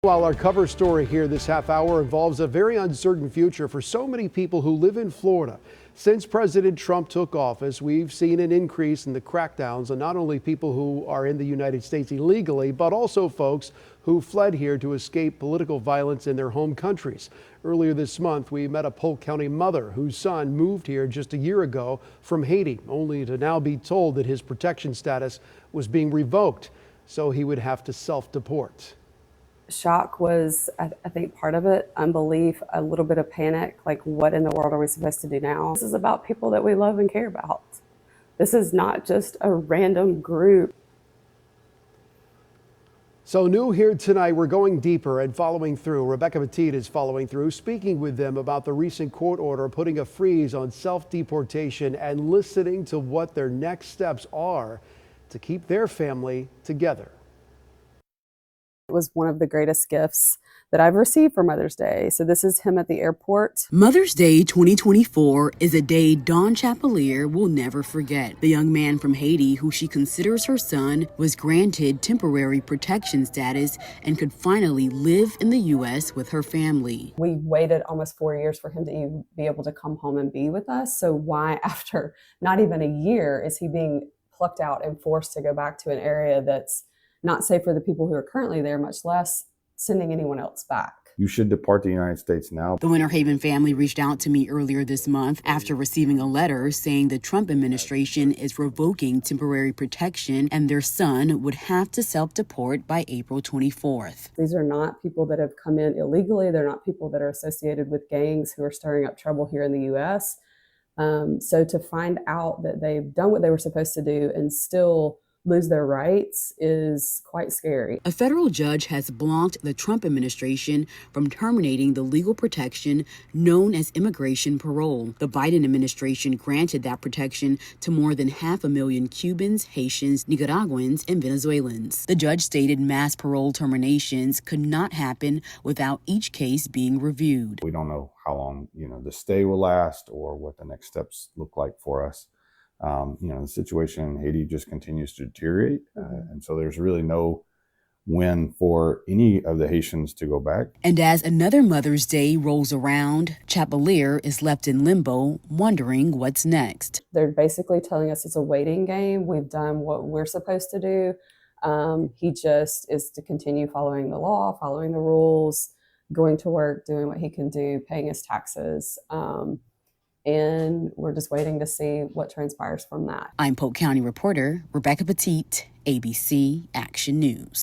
While our cover story here this half hour involves a very uncertain future for so many people who live in Florida. Since President Trump took office, we've seen an increase in the crackdowns on not only people who are in the United States illegally, but also folks who fled here to escape political violence in their home countries. Earlier this month, we met a Polk County mother whose son moved here just a year ago from Haiti, only to now be told that his protection status was being revoked, so he would have to self-deport. Shock was, I think, part of it. Unbelief, a little bit of panic, like what in the world are we supposed to do now? This is about people that we love and care about. This is not just a random group. So new here tonight, we're going deeper and following through. Rebecca Petit is following through, speaking with them about the recent court order putting a freeze on self-deportation and listening to what their next steps are to keep their family together. It was one of the greatest gifts that I've received for Mother's Day. So this is him at the airport. Mother's Day 2024 is a day Dawn Chapelier will never forget. The young man from Haiti, who she considers her son, was granted temporary protection status and could finally live in the U.S. with her family. We waited almost 4 years for him to even be able to come home and be with us. So why, after not even a year, is he being plucked out and forced to go back to an area that's not safe for the people who are currently there, much less sending anyone else back? You should depart the United States now. The Winter Haven family reached out to me earlier this month after receiving a letter saying the Trump administration is revoking temporary protection and their son would have to self-deport by April 24th. These are not people that have come in illegally. They're not people that are associated with gangs who are stirring up trouble here in the U.S. So to find out that they've done what they were supposed to do and still lose their rights is quite scary. A federal judge has blocked the Trump administration from terminating the legal protection known as immigration parole. The Biden administration granted that protection to more than 500,000 Cubans, Haitians, Nicaraguans, and Venezuelans. The judge stated mass parole terminations could not happen without each case being reviewed. We don't know how long, the stay will last or what the next steps look like for us. The situation in Haiti just continues to deteriorate. And so there's really no win for any of the Haitians to go back. And as another Mother's Day rolls around, Chapelier is left in limbo, wondering what's next. They're basically telling us it's a waiting game. We've done what we're supposed to do. He just is to continue following the law, following the rules, going to work, doing what he can do, paying his taxes. And we're just waiting to see what transpires from that. I'm Polk County reporter Rebecca Petit, ABC Action News.